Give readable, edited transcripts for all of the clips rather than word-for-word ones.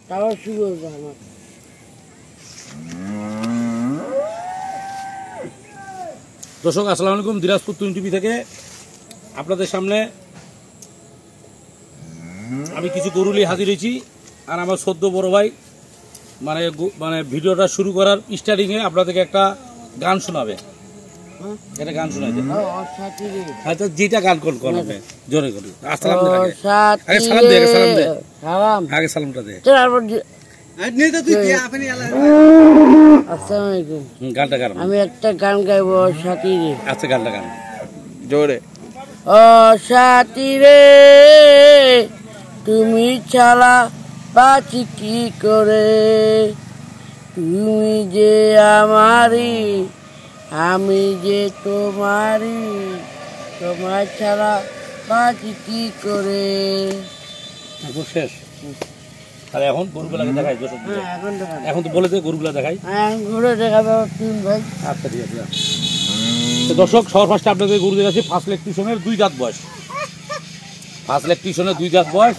তাও শুরু হবে আমার। দর্শক আসসালামু আলাইকুম, দিনাজপুর টুইন টিভি থেকে আপনাদের সামনে আমি কিছু গরু নিয়ে হাজির হয়েছি। আর আমার সদ্য বড় ভাই মানে ভিডিওটা শুরু করার স্টার্টিংয়ে আপনাদেরকে একটা গান শোনাবে। এটা গান শোনাইছে আচ্ছা, যেটা গান কোন হবে জোরে করে আসসালাম দে, আগে সালামটা দে। গানটা গান, আমি একটা গান গাইবো সাথী রে। আচ্ছা গানটা গান জোরে। ও সাথী রে তুমি ছাড়া বাঁচি কি করে, তুমি যে আমারই আমি যে তোমারই, তোমার ছাড়া বাঁচি কি করে। শেষ। তাহলে এখন গরুগুলাকে দেখাই, এখন তো বলে দে গরুগুলা দেখাই। ঘুরে দেখাবে তুমি ভাই। আচ্ছা ঠিক আছে। তো দর্শক সবার ফার্স্টে আপনাদের গরু দেখাচ্ছি ফার্স্ট ইলেকট্রিশনের 2 দাঁত বয়স। ফার্স্ট ইলেকট্রিশনের 2 দাঁত বয়স,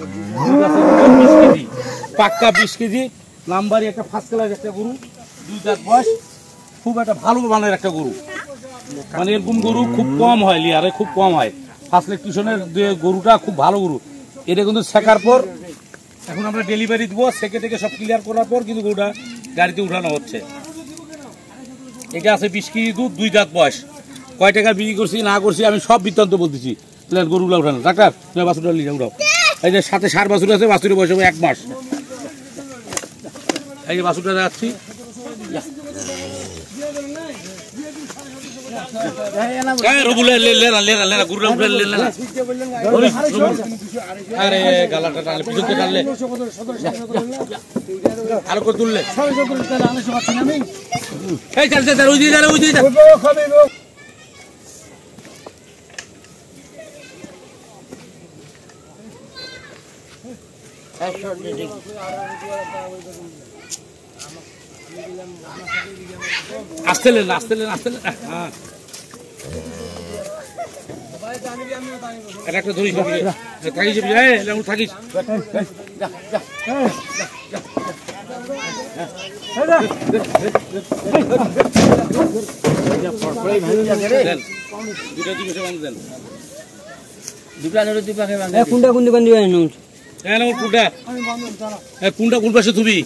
20 কেজি পাক্কা, 20 কেজি নাম্বারই একটা ফার্স্ট ক্লাস একটা গরু, 2 দাঁত বয়স। খুব একটা ভালো মানের একটা গরু, মানে এরকম গরু খুব কম হয়, লিয়ারে খুব কম হয়। ফার্স্ট ইলেকট্রিশনের গরুটা খুব ভালো গরু। এটা কিন্তু শেখার পর এখন আমরা ডেলিভারি দেবো, সেকে থেকে সব ক্লিয়ার করার পর কিন্তু গরুটা গাড়িতে উঠানো হচ্ছে। এটা আছে 20 কেজি দুধ, 2 দাঁত বয়স। কয় টাকা বিক্রি করছি না করছি আমি সব বৃত্তান্ত বলতেছি। গরুগুলা উঠানো ডাক্তার, তুমি বাছুরটা নিয়ে উঠাও। এই যে সাথে 60 বাছুর আছে, বাছুরের বয়স হবে 1 মাস। এই যে বাছুরটা যাচ্ছি, আরে গালাটা টানলে পিছনে টানলে আরো করে তুললে এই চলছে তার ওই দিকে ওই দিকে। আসতেলেন আসতেলেন আসতেলেন, হ্যাঁ একটা ধরিস থাকিস, থাকিস কোনটা কোন দোকান দিবেন? কোনটা কোন পাশে তুমি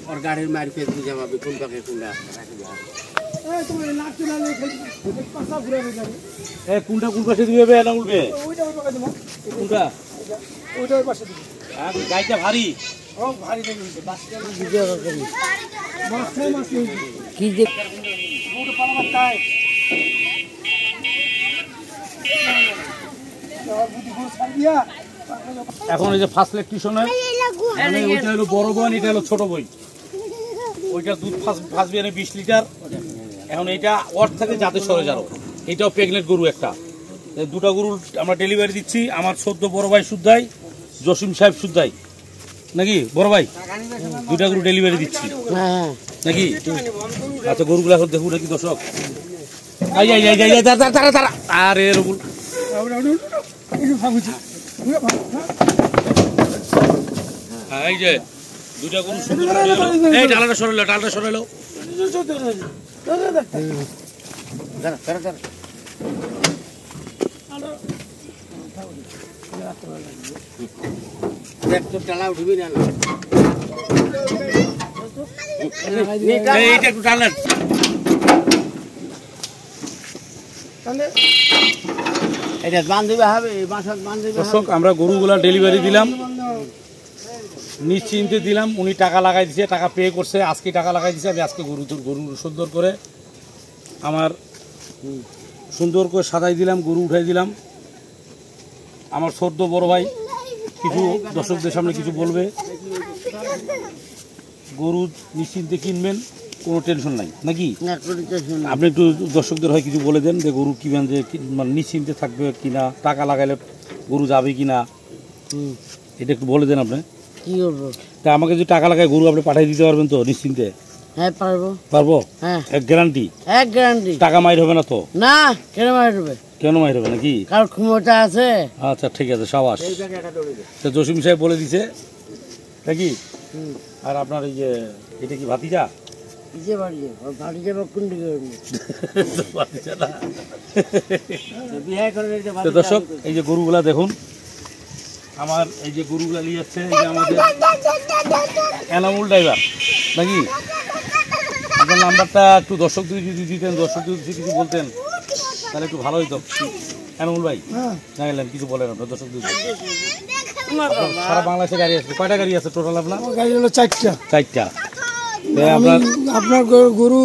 ওর গাড়ির মার পেয়ে বুঝে পাবে কোন পাখি কোনটা। কোনটা কোন পাশে দিবে না উঠবে? কোনটা গাড়িটা ভারী কি যে এখন এই যে ফার্স্ট ইলেকট্রিশনের মানে ওইটা হলো বড় বোন, এটা হলো ছোট বই। ওইটা দুধ ফার্স্ট বিয়ানে 20 লিটার। এখন এইটা ওর থেকে যাতে সরে যাও, এটাও প্রেগনেন্ট গরু একটা। দুটা গরু আমরা ডেলিভারি দিচ্ছি। আমার সদ্য বড় ভাই সুদ্ধাই, জসিম সাহেব সুদ্ধাই নাকি বড় ভাই, দুটা গরু ডেলিভারি দিচ্ছি নাকি। আচ্ছা গরুগুলো এখন দেখুন নাকি দর্শক। আরে রবুল এই যে দুটা গরু সুন্দর, এই ডালাটা সরাইলো, ডালটা সরাইলো। এইটা একটু টানলেন। দর্শক আমরা গরুগুলা ডেলিভারি দিলাম, নিশ্চিন্তে দিলাম। উনি টাকা লাগাই দিছে, টাকা পে করছে, আজকে টাকা লাগাই দিছে। আমি আজকে গরু সুন্দর করে আমার সুন্দর করে সাজাই দিলাম, গরু উঠাই দিলাম। আমার সদ্য বড় ভাই কিছু দর্শকদের সামনে কিছু বলবে। গরু নিশ্চিন্তে কিনবেন, কোনো টেনশন নাই নাকি। আপনি একটু দর্শকদের হয় কিছু বলে দেন যে গরু কিনবেন, যে মানে নিশ্চিন্তে থাকবে কিনা, টাকা লাগাইলে গরু যাবে কিনা, এটা একটু বলে দেন আপনি। কি করবো? তা আমাকে যদি টাকা লাগায় গরু আপনি পাঠিয়ে দিতে পারবেন তো নিশ্চিন্তে? হ্যাঁ পারবো। পারবো? হ্যাঁ। এক গ্যারান্টি? এক গ্যারান্টি। টাকা মাইর হবে না তো? না, কেন মাইর হবে? কেন মাইর হবে নাকি? কার ক্ষমতা আছে। আচ্ছা ঠিক আছে, সাবাস। তো জসিম সাহেব বলে দিছে নাকি? আর আপনার এই যে এটা কি ভাতিজা? দর্শক এই যে গরুগুলা দেখুন, আমার এই যে গরুগুলা নিয়ে যাচ্ছে এই যে আমাদের এনামুল ড্রাইভার নাকি? আপনার নাম্বারটা একটু দর্শক যদি দিতেন, দর্শক যদি কিছু বলতেন তাহলে একটু ভালো হইতো। এনামুল ভাই না গেলেন কিছু বলেন আপনার দর্শক দিদি। সারা বাংলাদেশে গাড়ি আছে, কয়টা গাড়ি আছে টোটাল আপনার? গাড়ি হলো 4টা। 4টা। আপনার গরু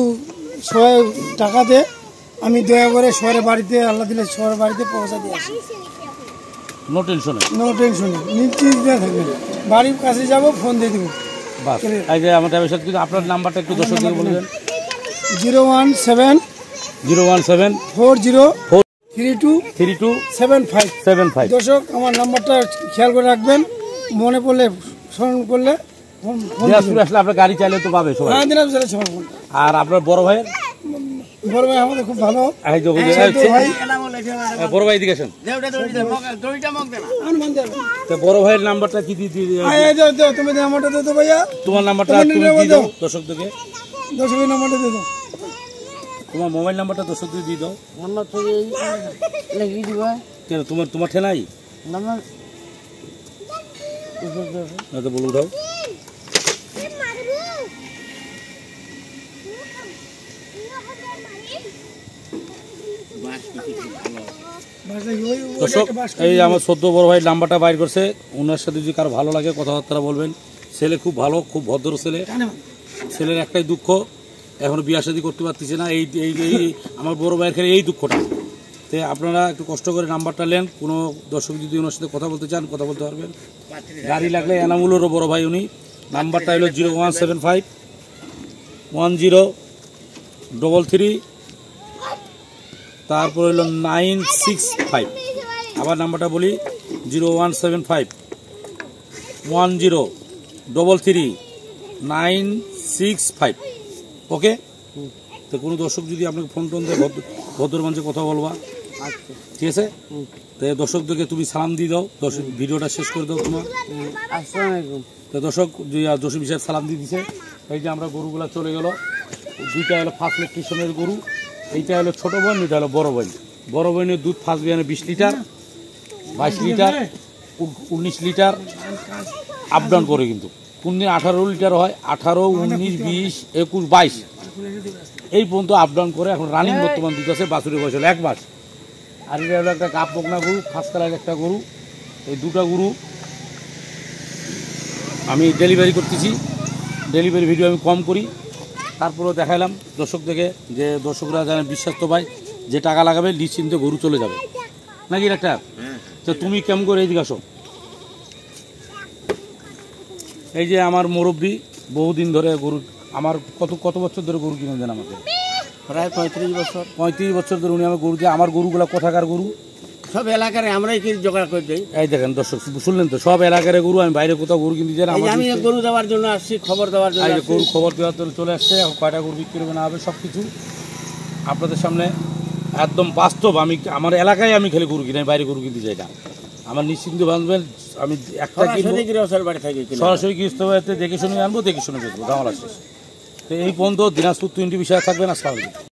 সবাই টাকা দে, আমি দয়া করে শহরের বাড়িতে আল্লাহ দিলে শহরের বাড়িতে পৌঁছা দিয়ে আসি। নো টেনশনে, নো টেনশনে, নিশ্চিন্তে থাকবেন। বাড়ির কাছে যাব, ফোন দিয়ে দেবো। বাস এই যে আমার ড্রাইভার সাথে আপনার নাম্বারটা একটু দর্শক দিকে বলে দেন। 017 40 3275। দর্শক আমার নাম্বারটা খেয়াল করে রাখবেন, মনে পড়লে স্মরণ করলে দিনাজপুরে আসলে আপনার গাড়ি চাইলে তো পাবে সবাই। আর আপনার বড় ভাইয়ের? বড় ভাই আমাদের খুব ভালো। বড় ভাই দিকে আসেন। বড় ভাইয়ের নাম্বারটা কি দিয়ে? তুমি নাম্বারটা দিয়ে দাও ভাইয়া। তোমার নাম্বারটা তুমি দিয়ে দাও দর্শকদেরকে। দর্শকের নাম্বারটা দিয়ে দাও। তোমার মোবাইল নাম্বারটা দর্শকদের দিয়ে দাও। নাম্বার তো লিখে দিবা। কেন তোমার ঠেলাই নাম্বার না তো বলুন দাও। দর্শক এই আমার 14 বড় ভাই নাম্বারটা বাইর করছে, ওনার সাথে যদি কারো ভালো লাগে কথাবার্তা বলবেন। ছেলে খুব ভালো, খুব ভদ্র ছেলে। ছেলের একটাই দুঃখ, এখনো বিয়ে শাদী করতে পারতেছে না। এই আমার বড় ভাইয়ের খেলে এই দুঃখটা। তো আপনারা একটু কষ্ট করে নাম্বারটা নেন, কোনো দর্শক যদি ওনার সাথে কথা বলতে চান কথা বলতে পারবেন। গাড়ি লাগলে এনামুলেরও বড় ভাই উনি। নাম্বারটা হলো 0175 1033, তারপর হলো 965। আবার নাম্বারটা বলি 0175 1033 965। ওকে? তো কোনো দর্শক যদি আপনাকে ফোন টোন দেয় ভদ্র মানুষের কথা বলবা, ঠিক আছে? তো দর্শকদেরকে তুমি সালাম দিয়ে দাও, দর্শক ভিডিওটা শেষ করে দাও তোমার। তো দর্শক জসিম সাহেব সালাম দিয়ে দিছে। এই যে আমরা গরুগুলা চলে গেল, দুইটা হলো ফার্স্ট ইলেকট্রিশিয়ানের গরু, এইটা হলো ছোট বোন, এটা হলো বড় বোন। বড় বোনের দুধ ফার্স্ট বিয়ানে 20 litre, 22 litre, 19 litre up down করে, কিন্তু কোন দিন 18 লিটার হয়, 18, 19, 20, 21, 22 এই পর্যন্ত আপ ডাউন করে। এখন রানিং বর্তমান দুধ আছে, বাছুরের বয়স হলো 1 মাস। আর এটা হলো একটা কাপ বকনা গরু, ফার্স্ট কালার একটা গরু। এই দুটা গরু আমি ডেলিভারি করতেছি, ডেলিভারি ভিডিও আমি কম করি, তারপরেও দেখাইলাম দর্শক থেকে, যে দর্শকরা যেন বিশ্বাস তো পায়, যে টাকা লাগাবে নিশ্চিন্তে গরু চলে যাবে নাকি ডাক্তার? তো তুমি কেমন করে এইদিকে আসো। এই যে আমার মুরব্বী, বহুদিন ধরে গরু, আমার কত বছর ধরে গরু কিনে দেন আমাকে? প্রায় 35 বছর। 35 বছর ধরে উনি আমার গরু দিয়ে। আমার গরুগুলো কোথাকার গরু? সব এলাকার আমরাই কি জোগাড় করে দেই। এই দেখেন দর্শক শুনলেন তো, সব এলাকার গরু। আমি বাইরে কোথাও গরু কিনতে যাই না, আমি গরু দেওয়ার জন্য আসছি, খবর দেওয়ার জন্য। গরু খবর দেওয়ার জন্য চলে আসছে। এখন কয়টা গরু বিক্রি হবে না হবে সব কিছু আপনাদের সামনে একদম বাস্তব। আমি আমার এলাকায় আমি খালি গরু কিনি, বাইরে গরু কিনতে যাই না। আমার নিশ্চিন্ত বাঁধবেন, আমি একটা সরাসরি গৃহস্থ বাড়িতে দেখে শুনে আনবো, দেখে শুনে বেচবো, ঝামেলা শেষ। তো এই পর্যন্ত দিনাজপুর 20 বিষয়ে থাকবেন। আসসালামু আলাইকুম।